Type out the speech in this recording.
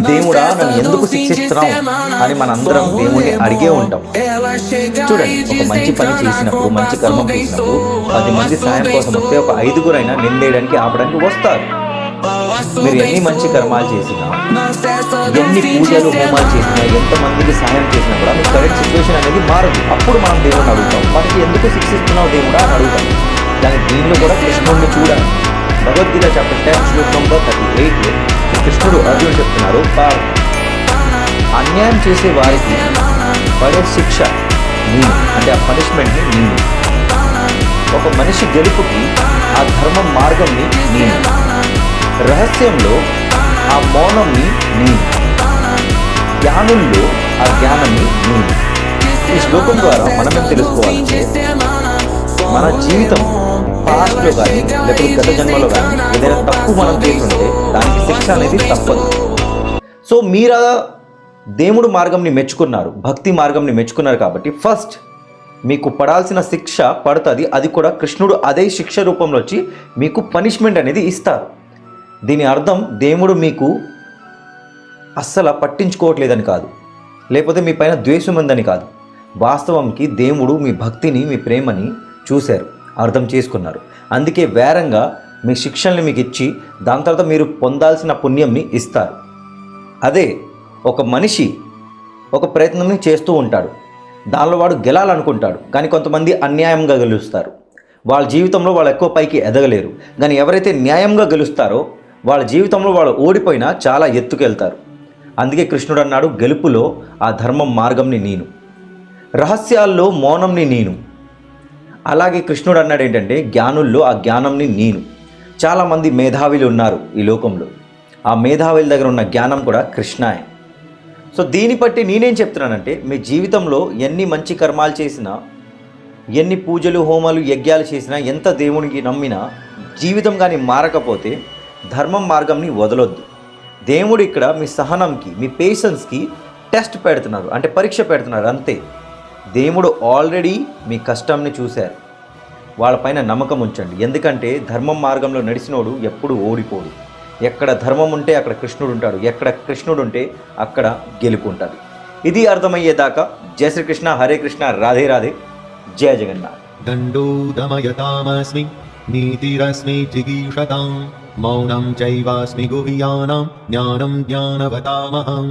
దేవుడా నన్ను ఎందుకు శిక్షిస్తున్నావు అని మనందరం దేవుణ్ణి అడిగే ఉంటాం. చూడండి, ఒక మంచి పని చేసినప్పుడు, మంచి కర్మం చేసినప్పుడు 10 మంది సాయం కోసం వస్తే ఒక 5గురైనా నిందేయడానికి ఆపడానికి వస్తారు. మీరు ఎన్ని మంచి కర్మాలు చేసినా, ఎన్ని పూజలు హోమాలు చేసినా, ఎంతమందికి సాయం చేసినా కూడా మీ కరెంట్ సిచ్యువేషన్ అనేది మారదు. అప్పుడు మనం దేవుడిని అడుగుతాం, మనకి ఎందుకు శిక్షిస్తున్నావు దేవుడా అని అడుగుతాం. దానికి దీనిలో కూడా కృష్ణుడిని చూడాలి. భగవద్గీత చాప్టర్ 10 శ్లోకం నంబర్ 38 కృష్ణుడు అర్జునుడు చెప్తున్నారు, అన్యాయం చేసే వారికి పడే శిక్ష నేను, అంటే ఆ పనిష్మెంట్ని నేను. ఒక మనిషి గెలుపుకి ఆ ధర్మం మార్గంని నేను, రహస్యంలో ఆ మౌనంని నేను, జ్ఞానుల్లో ఆ జ్ఞానాన్ని నేను. ఈ శ్లోకం ద్వారా మనమేం తెలుసుకోవాలంటే, మన జీవితం పాస్ట్లో కానీ లేకపోతే గత జన్మలో కానీ ఏదైనా తప్పు మనం చేస్తుంటే దానికి శిక్ష అనేది తప్పదు. సో మీరు దేవుడు మార్గంని మెచ్చుకున్నారు, భక్తి మార్గంని మెచ్చుకున్నారు కాబట్టి ఫస్ట్ మీకు పడాల్సిన శిక్ష పడుతుంది. అది కూడా కృష్ణుడు అదే శిక్ష రూపంలో వచ్చి మీకు పనిష్మెంట్ అనేది ఇస్తారు. దీని అర్థం దేవుడు మీకు అస్సలు పట్టించుకోవట్లేదని కాదు, లేకపోతే మీ పైన ద్వేషం ఉందని కాదు. వాస్తవంకి దేవుడు మీ భక్తిని, మీ ప్రేమని చూశారు, అర్థం చేసుకున్నారు. అందుకే వేరంగా మీ శిక్షల్ని మీకు ఇచ్చి దాని తర్వాత మీరు పొందాల్సిన పుణ్యంని ఇస్తారు. అదే ఒక మనిషి ఒక ప్రయత్నంని చేస్తూ ఉంటాడు, దానిలో వాడు గెలాలనుకుంటాడు, కానీ కొంతమంది అన్యాయంగా గెలుస్తారు. వాళ్ళ జీవితంలో వాళ్ళు ఎక్కువ పైకి ఎదగలేరు. కానీ ఎవరైతే న్యాయంగా గెలుస్తారో వాళ్ళ జీవితంలో వాళ్ళు ఓడిపోయినా చాలా ఎత్తుకెళ్తారు. అందుకే కృష్ణుడు అన్నాడు, గెలుపులో ఆ ధర్మం మార్గంని నేను, రహస్యాల్లో మౌనంని నేను. అలాగే కృష్ణుడు అన్నాడు ఏంటంటే, జ్ఞానుల్లో ఆ జ్ఞానంని నేను. చాలామంది మేధావులు ఉన్నారు ఈ లోకంలో, ఆ మేధావుల దగ్గర ఉన్న జ్ఞానం కూడా కృష్ణాయే. సో దీన్ని బట్టి నేనేం చెప్తున్నానంటే, మీ జీవితంలో ఎన్ని మంచి కర్మాలు చేసినా, ఎన్ని పూజలు హోమాలు యజ్ఞాలు చేసినా, ఎంత దేవునికి నమ్మినా జీవితం కానీ మారకపోతే ధర్మం మార్గంని వదలొద్దు. దేవుడు ఇక్కడ మీ సహనంకి, మీ పేషెన్స్కి టెస్ట్ పెడుతున్నారు, అంటే పరీక్ష పెడుతున్నారు అంతే. దేవుడు ఆల్రెడీ మీ కష్టంని చూశారు. వాళ్ళపైన నమ్మకం ఉంచండి. ఎందుకంటే ధర్మం మార్గంలో నడిచినోడు ఎప్పుడు ఓడిపోడు. ఎక్కడ ధర్మం ఉంటే అక్కడ కృష్ణుడు ఉంటాడు, ఎక్కడ కృష్ణుడు ఉంటే అక్కడ గెలుపు ఉంటుంది. ఇది అర్థమయ్యేదాకా జయ శ్రీకృష్ణ, హరే కృష్ణ, రాధే రాధే, జయ జగన్నాథ్. దండో దమయతామస్మి నీతిరస్మి జిగీషతాం మౌనం చైవాస్మి గుహ్యానాం జ్ఞానం జ్ఞానవతామహం.